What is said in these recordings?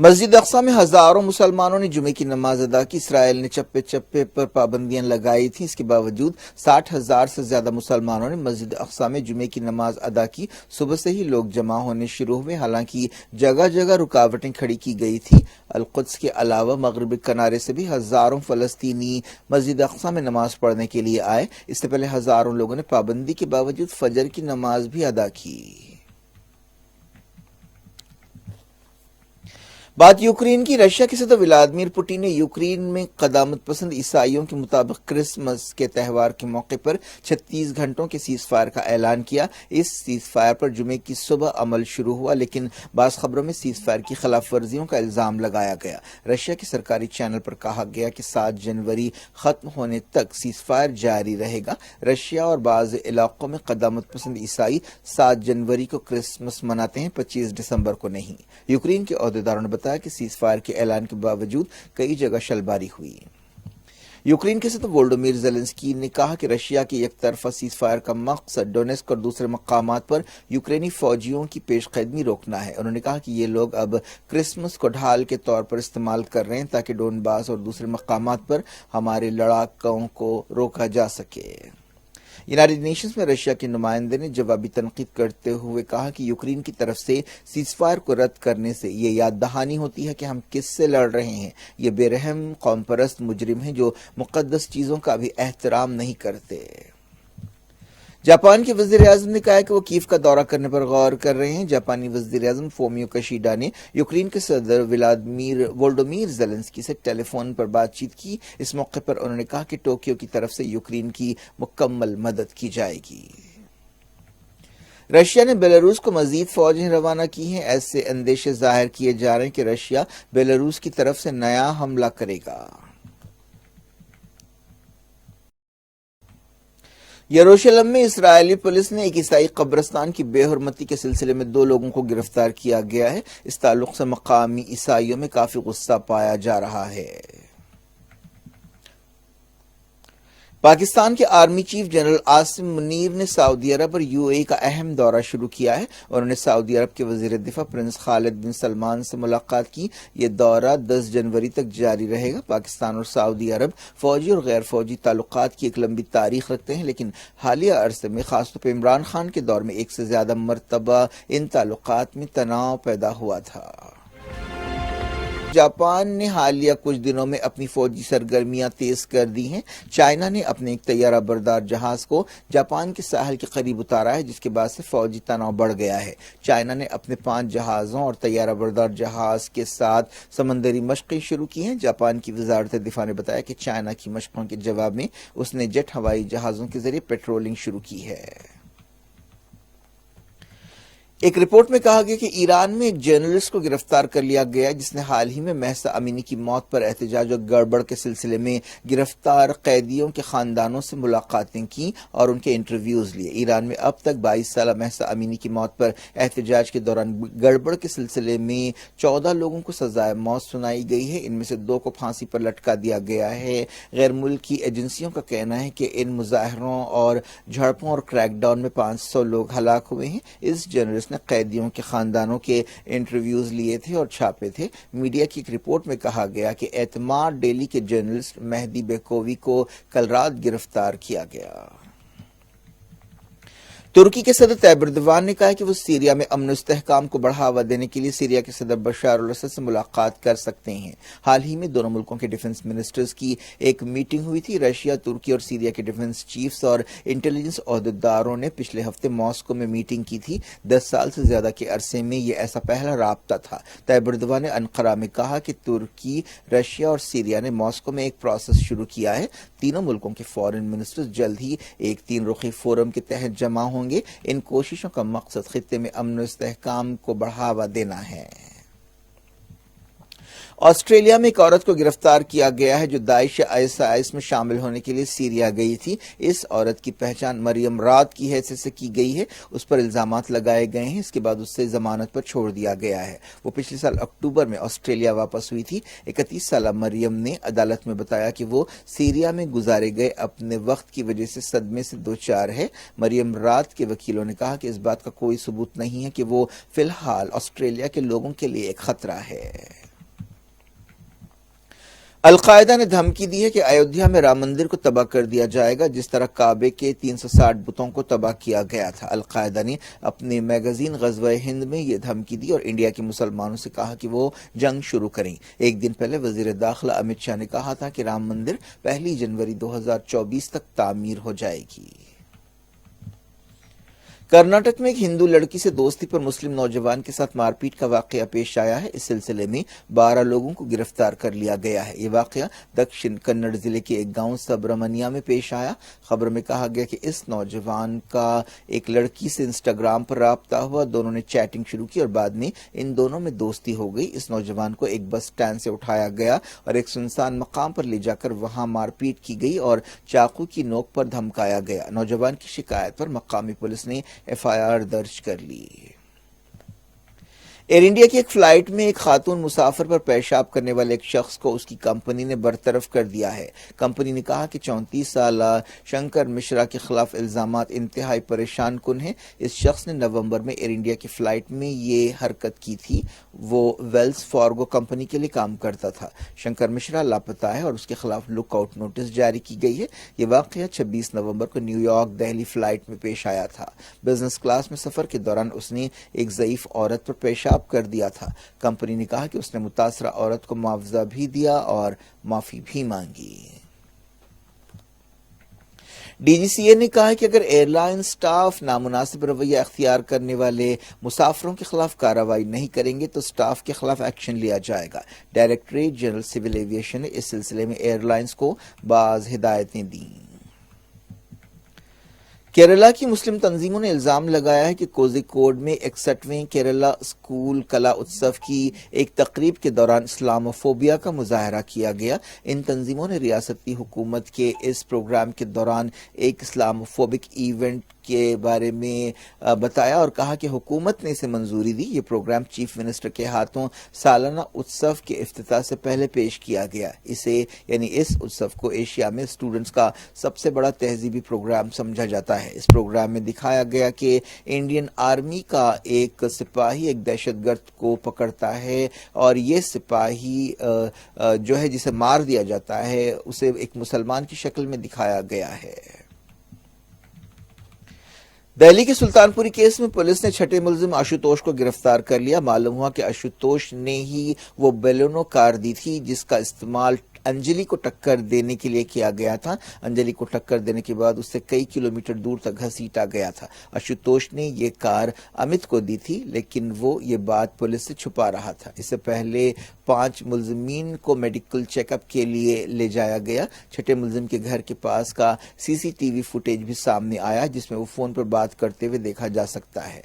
مسجد اقصی میں ہزاروں مسلمانوں نے جمعے کی نماز ادا کی۔ اسرائیل نے چپے چپے پر پابندیاں لگائی تھیں، اس کے باوجود 60,000 سے زیادہ مسلمانوں نے مسجد اقصی میں جمعے کی نماز ادا کی۔ صبح سے ہی لوگ جمع ہونے شروع ہوئے، حالانکہ جگہ جگہ رکاوٹیں کھڑی کی گئی تھی۔ القدس کے علاوہ مغربی کنارے سے بھی ہزاروں فلسطینی مسجد اقصی میں نماز پڑھنے کے لیے آئے۔ اس سے پہلے ہزاروں لوگوں نے پابندی کے باوجود فجر کی نماز بھی ادا کی۔ بات یوکرین کی۔ رشیا کے صدر ولادیمیر پوٹن نے یوکرین میں قدامت پسند عیسائیوں کے مطابق کرسمس کے تہوار کے موقع پر 36 گھنٹوں کے سیز فائر کا اعلان کیا۔ اس سیز فائر پر جمعے کی صبح عمل شروع ہوا، لیکن بعض خبروں میں سیز فائر کی خلاف ورزیوں کا الزام لگایا گیا۔ رشیا کے سرکاری چینل پر کہا گیا کہ 7 جنوری ختم ہونے تک سیز فائر جاری رہے گا۔ رشیا اور بعض علاقوں میں قدامت پسند عیسائی 7 جنوری کو کرسمس مناتے ہیں، 25 دسمبر کو نہیں۔ یوکرین کے عہدیداروں نے بتایا کہ سیز فائر کے اعلان کے باوجود کئی جگہ شلباری ہوئی۔ یوکرین کے صدر وولودیمیر زیلنسکی نے کہا کہ رشیا کے یک طرفہ سیز فائر کا مقصد ڈونیٹسک اور دوسرے مقامات پر یوکرینی فوجیوں کی پیش قدمی روکنا ہے۔ انہوں نے کہا کہ یہ لوگ اب کرسمس کو ڈھال کے طور پر استعمال کر رہے ہیں تاکہ ڈونباس اور دوسرے مقامات پر ہمارے لڑاکوں کو روکا جا سکے۔ یونائیٹڈ نیشنز میں رشیا کے نمائندے نے جوابی تنقید کرتے ہوئے کہا کہ یوکرین کی طرف سے سیز فائر کو رد کرنے سے یہ یاد دہانی ہوتی ہے کہ ہم کس سے لڑ رہے ہیں۔ یہ بے رحم قوم پرست مجرم ہیں جو مقدس چیزوں کا بھی احترام نہیں کرتے۔ جاپان کے وزیر اعظم نے کہا کہ وہ کیف کا دورہ کرنے پر غور کر رہے ہیں۔ جاپانی وزیر اعظم فومیو کشیڈا نے یوکرین کے صدر وولودیمیر زیلنسکی سے ٹیلی فون پر بات چیت کی۔ اس موقع پر انہوں نے کہا کہ ٹوکیو کی طرف سے یوکرین کی مکمل مدد کی جائے گی۔ رشیا نے بیلاروس کو مزید فوجیں روانہ کی ہیں۔ ایسے اندیشے ظاہر کیے جا رہے ہیں کہ رشیا بیلاروس کی طرف سے نیا حملہ کرے گا۔ یروشلم میں اسرائیلی پولیس نے ایک عیسائی قبرستان کی بے حرمتی کے سلسلے میں 2 لوگوں کو گرفتار کیا گیا ہے۔ اس تعلق سے مقامی عیسائیوں میں کافی غصہ پایا جا رہا ہے۔ پاکستان کے army chief general Asim Munir نے سعودی عرب اور یو اے ای کا اہم دورہ شروع کیا ہے۔ انہوں نے سعودی عرب کے وزیر دفاع پرنس خالد بن سلمان سے ملاقات کی۔ یہ دورہ 10 جنوری تک جاری رہے گا۔ پاکستان اور سعودی عرب فوجی اور غیر فوجی تعلقات کی ایک لمبی تاریخ رکھتے ہیں، لیکن حالیہ عرصے میں خاص طور پر عمران خان کے دور میں ایک سے زیادہ مرتبہ ان تعلقات میں تناؤ پیدا ہوا تھا۔ جاپان نے حالیہ کچھ دنوں میں اپنی فوجی سرگرمیاں تیز کر دی ہیں۔ چائنا نے اپنے ایک طیارہ بردار جہاز کو جاپان کے ساحل کے قریب اتارا ہے، جس کے بعد سے فوجی تناؤ بڑھ گیا ہے۔ چائنا نے اپنے 5 جہازوں اور طیارہ بردار جہاز کے ساتھ سمندری مشقیں شروع کی ہیں۔ جاپان کی وزارت دفاع نے بتایا کہ چائنا کی مشقوں کے جواب میں اس نے جیٹ ہوائی جہازوں کے ذریعے پیٹرولنگ شروع کی ہے۔ ایک رپورٹ میں کہا گیا کہ ایران میں ایک جرنلسٹ کو گرفتار کر لیا گیا جس نے حال ہی میں مہسا امینی کی موت پر احتجاج اور گڑبڑ کے سلسلے میں گرفتار قیدیوں کے خاندانوں سے ملاقاتیں کی اور ان کے انٹرویوز لیے۔ ایران میں اب تک 22 سالہ مہسا امینی کی موت پر احتجاج کے دوران گڑبڑ کے سلسلے میں 14 لوگوں کو سزائے موت سنائی گئی ہے۔ ان میں سے 2 کو پھانسی پر لٹکا دیا گیا ہے۔ غیر ملکی ایجنسیوں کا کہنا ہے کہ ان مظاہروں اور جھڑپوں اور کریک ڈاؤن میں 500 لوگ ہلاک ہوئے ہیں۔ اس جرنلسٹ نے قیدیوں کے خاندانوں کے انٹرویوز لیے تھے اور چھاپے تھے۔ میڈیا کی ایک رپورٹ میں کہا گیا کہ اعتماد ڈیلی کے جرنلسٹ مہدی بیکووی کو کل رات گرفتار کیا گیا۔ ترکی کے صدر طیب ایردوان نے کہا کہ وہ سیریا میں امن و استحکام کو بڑھاوا دینے کے لیے سیریا کے صدر بشار الاسد سے ملاقات کر سکتے ہیں۔ حال ہی میں دونوں ملکوں کے ڈیفنس منسٹرز کی ایک میٹنگ ہوئی تھی۔ رشیا، ترکی اور سیریا کے ڈیفنس چیفز اور انٹیلیجنس عہدیداروں نے پچھلے ہفتے ماسکو میں میٹنگ کی تھی۔ 10 سال سے زیادہ کے عرصے میں یہ ایسا پہلا رابطہ تھا۔ طیب ایردوان نے انقرہ میں کہا کہ ترکی، رشیا اور سیریا نے ماسکو میں ایک پروسیس شروع کیا ہے۔ تینوں ملکوں کے فارن منسٹرز جلد ہی ایک 3 رخی فورم کے تحت جمع ہوں گے۔ ان کوششوں کا مقصد خطے میں امن و استحکام کو بڑھاوا دینا ہے۔ آسٹریلیا میں ایک عورت کو گرفتار کیا گیا ہے جو داعش یا ISIS میں شامل ہونے کے لیے سیریا گئی تھی۔ اس عورت کی پہچان مریم رات کی حیثیت سے کی گئی ہے۔ اس پر الزامات لگائے گئے ہیں۔ اس کے بعد اسے ضمانت پر چھوڑ دیا گیا ہے۔ وہ پچھلے سال اکتوبر میں آسٹریلیا واپس ہوئی تھی۔ 31 سالہ مریم نے عدالت میں بتایا کہ وہ سیریا میں گزارے گئے اپنے وقت کی وجہ سے صدمے سے دوچار ہے۔ مریم رات کے وکیلوں نے کہا کہ اس بات کا کوئی ثبوت نہیں ہے کہ وہ فی الحال آسٹریلیا کے لوگوں کے لیے ایک خطرہ ہے۔ القاعدہ نے دھمکی دی ہے کہ ایودھیا میں رام مندر کو تباہ کر دیا جائے گا جس طرح کعبے کے 360 بتوں کو تباہ کیا گیا تھا۔ القاعدہ نے اپنے میگزین غزوہ ہند میں یہ دھمکی دی اور انڈیا کے مسلمانوں سے کہا کہ وہ جنگ شروع کریں۔ ایک دن پہلے وزیر داخلہ امت شاہ نے کہا تھا کہ رام مندر 1 جنوری 2024 تک تعمیر ہو جائے گی۔ کرناٹک میں ایک ہندو لڑکی سے دوستی پر مسلم نوجوان کے ساتھ مار پیٹ کا واقعہ پیش آیا ہے۔ اس سلسلے میں 12 لوگوں کو گرفتار کر لیا گیا ہے۔ یہ واقعہ دکشن کنڑ ضلع کے ایک گاؤں سبرمنیا میں پیش آیا۔ خبر میں کہا گیا کہ اس نوجوان کا ایک لڑکی سے انسٹاگرام پر رابطہ ہوا، دونوں نے چیٹنگ شروع کی اور بعد میں ان دونوں میں دوستی ہو گئی۔ اس نوجوان کو ایک بس سٹینڈ سے اٹھایا گیا اور ایک سنسان مقام پر لے جا کر وہاں مار پیٹ کی گئی اور چاقو کی نوک پر دھمکایا گیا۔ نوجوان کی شکایت پر مقامی پولیس نے FIR درج کر لی۔ ایئر انڈیا کی ایک فلائٹ میں ایک خاتون مسافر پر پیشاب کرنے والے ایک شخص کو اس کی کمپنی نے برطرف کر دیا ہے۔ کمپنی نے کہا کہ 34 سالہ شنکر مشرا کے خلاف الزامات انتہائی پریشان کن ہیں۔ اس شخص نے نومبر میں ایئر انڈیا کی فلائٹ میں یہ حرکت کی تھی۔ وہ ویلز فارگو کمپنی کے لیے کام کرتا تھا۔ شنکر مشرا لاپتہ ہے اور اس کے خلاف لک آؤٹ نوٹس جاری کی گئی ہے۔ یہ واقعہ 26 نومبر کو نیو یارک دہلی فلائٹ میں پیش آیا تھا۔ بزنس کلاس میں سفر کے دوران اس نے ایک ضعیف عورت پر پیشاب کر دیا تھا۔ کمپنی نے کہا کہ اس نے متاثرہ عورت کو معاوضہ بھی دیا اور معافی بھی مانگی۔ DGCA نے کہا کہ اگر ایئر لائن سٹاف نامناسب رویہ اختیار کرنے والے مسافروں کے خلاف کارروائی نہیں کریں گے تو سٹاف کے خلاف ایکشن لیا جائے گا۔ ڈائریکٹریٹ جنرل سول ایویشن نے اس سلسلے میں ایئر لائنز کو بعض ہدایتیں دیں۔ کیرلا کی مسلم تنظیموں نے الزام لگایا ہے کہ کوزیکوڈ میں 61ویں کیرلا اسکول کلا اتسو کی ایک تقریب کے دوران اسلاموفوبیا کا مظاہرہ کیا گیا۔ ان تنظیموں نے ریاستی حکومت کے اس پروگرام کے دوران ایک اسلاموفوبک ایونٹ کے بارے میں بتایا اور کہا کہ حکومت نے اسے منظوری دی۔ یہ پروگرام چیف منسٹر کے ہاتھوں سالانہ اتسو کے افتتاح سے پہلے پیش کیا گیا۔ اس اتسو کو ایشیا میں اسٹوڈنٹس کا سب سے بڑا تہذیبی پروگرام سمجھا جاتا ہے۔ اس پروگرام میں دکھایا گیا کہ انڈین آرمی کا ایک سپاہی ایک دہشت گرد کو پکڑتا ہے اور یہ سپاہی جو ہے جسے مار دیا جاتا ہے اسے ایک مسلمان کی شکل میں دکھایا گیا ہے۔ دہلی کے سلطان پوری کیس میں پولیس نے چھٹے ملزم آشوتوش کو گرفتار کر لیا۔ معلوم ہوا کہ آشوتوش نے ہی وہ بیلونو کار دی تھی جس کا استعمال انجلی کو ٹکر دینے کے لیے کیا گیا تھا۔ انجلی کو ٹکر دینے کے بعد اسے کئی کلومیٹر دور تک گھسیٹا گیا تھا۔ آشوتوش نے یہ کار امت کو دی تھی لیکن وہ یہ بات پولیس سے چھپا رہا تھا۔ اس سے پہلے 5 ملزمین کو میڈیکل چیک اپ کے لیے لے جایا گیا۔ چھٹے ملزم کے گھر کے پاس کا CCTV فوٹیج بھی سامنے آیا جس میں وہ فون پر بات کرتے ہوئے دیکھا جا سکتا ہے۔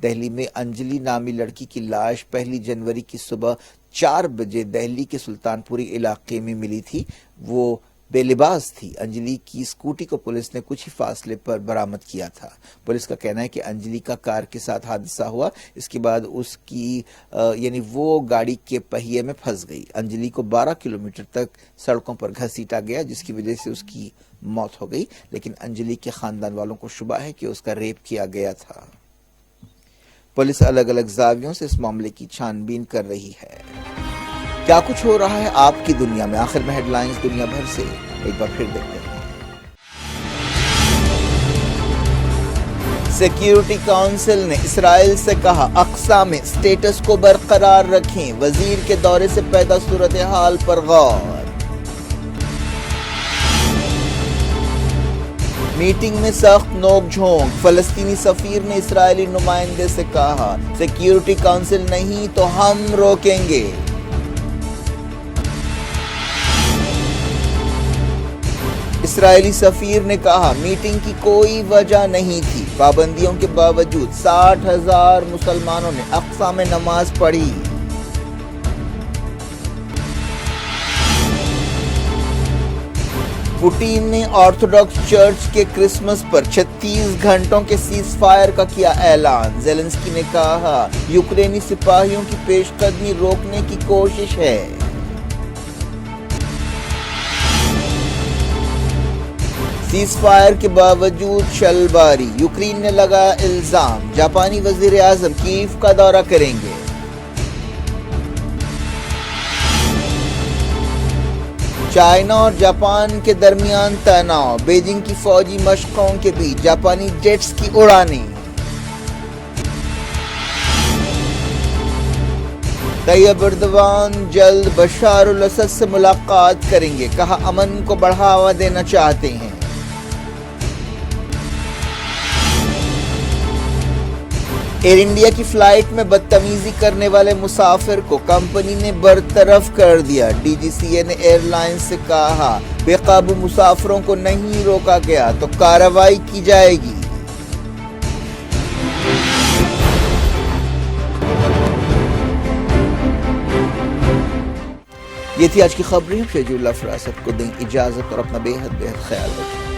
دہلی میں انجلی نامی لڑکی کی لاش 1 جنوری کی صبح 4 بجے دہلی کے سلطان پوری علاقے میں ملی تھی۔ وہ بے لباس تھی۔ انجلی کی اسکوٹی کو پولیس نے کچھ ہی فاصلے پر برآمد کیا تھا۔ پولیس کا کہنا ہے کہ انجلی کا کار کے ساتھ حادثہ ہوا، اس کے بعد اس کی وہ گاڑی کے پہیے میں پھنس گئی۔ انجلی کو 12 کلومیٹر تک سڑکوں پر گھسیٹا گیا جس کی وجہ سے اس کی موت ہو گئی، لیکن انجلی کے خاندان والوں کو شبہ ہے کہ اس کا ریپ کیا گیا تھا۔ پولیس الگ الگ زاویوں سے اس معاملے کی چھان بین کر رہی ہے۔ کیا کچھ ہو رہا ہے آپ کی دنیا میں؟ آخر میں ہیڈ لائنز دنیا بھر سے ایک بار پھر دیکھتے ہیں۔ سیکیورٹی کونسل نے اسرائیل سے کہا اقصی میں سٹیٹس کو برقرار رکھیں، وزیر کے دورے سے پیدا صورتحال پر غور۔ میٹنگ میں سخت نوک جھونک، فلسطینی سفیر نے اسرائیلی نمائندے سے کہا سیکیورٹی کونسل نہیں تو ہم روکیں گے۔ اسرائیلی سفیر نے کہا میٹنگ کی کوئی وجہ نہیں تھی، پابندیوں کے باوجود 60,000 مسلمانوں نے اقصی میں نماز پڑھی۔ پوٹین نے آرتھوڈاکس چرچ کے کرسمس پر 36 گھنٹوں کے سیز فائر کا کیا اعلان۔ زیلنسکی نے کہا یوکرینی سپاہیوں کی پیش قدمی روکنے کی کوشش ہے۔ سیز فائر کے باوجود شل باری، یوکرین نے لگایا الزام، جاپانی وزیر اعظم کیف کا دورہ کریں گے۔ چائنا اور جاپان کے درمیان تناؤ، بیجنگ کی فوجی مشقوں کے بیچ جاپانی جیٹس کی اڑانیں۔ طیب اردوان جلد بشار الاسد سے ملاقات کریں گے، کہا امن کو بڑھاوا دینا چاہتے ہیں۔ ایئر انڈیا کی فلائٹ میں بدتمیزی کرنے والے مسافر کو کمپنی نے برطرف کر دیا، ڈی جی سی اے نے ایئر لائنز سے کہا بے قابو مسافروں کو نہیں روکا گیا تو کارروائی کی جائے گی۔ یہ تھی آج کی خبریں، شجی اللہ فراست کو دیں اجازت اور اپنا بے حد خیال رکھیں۔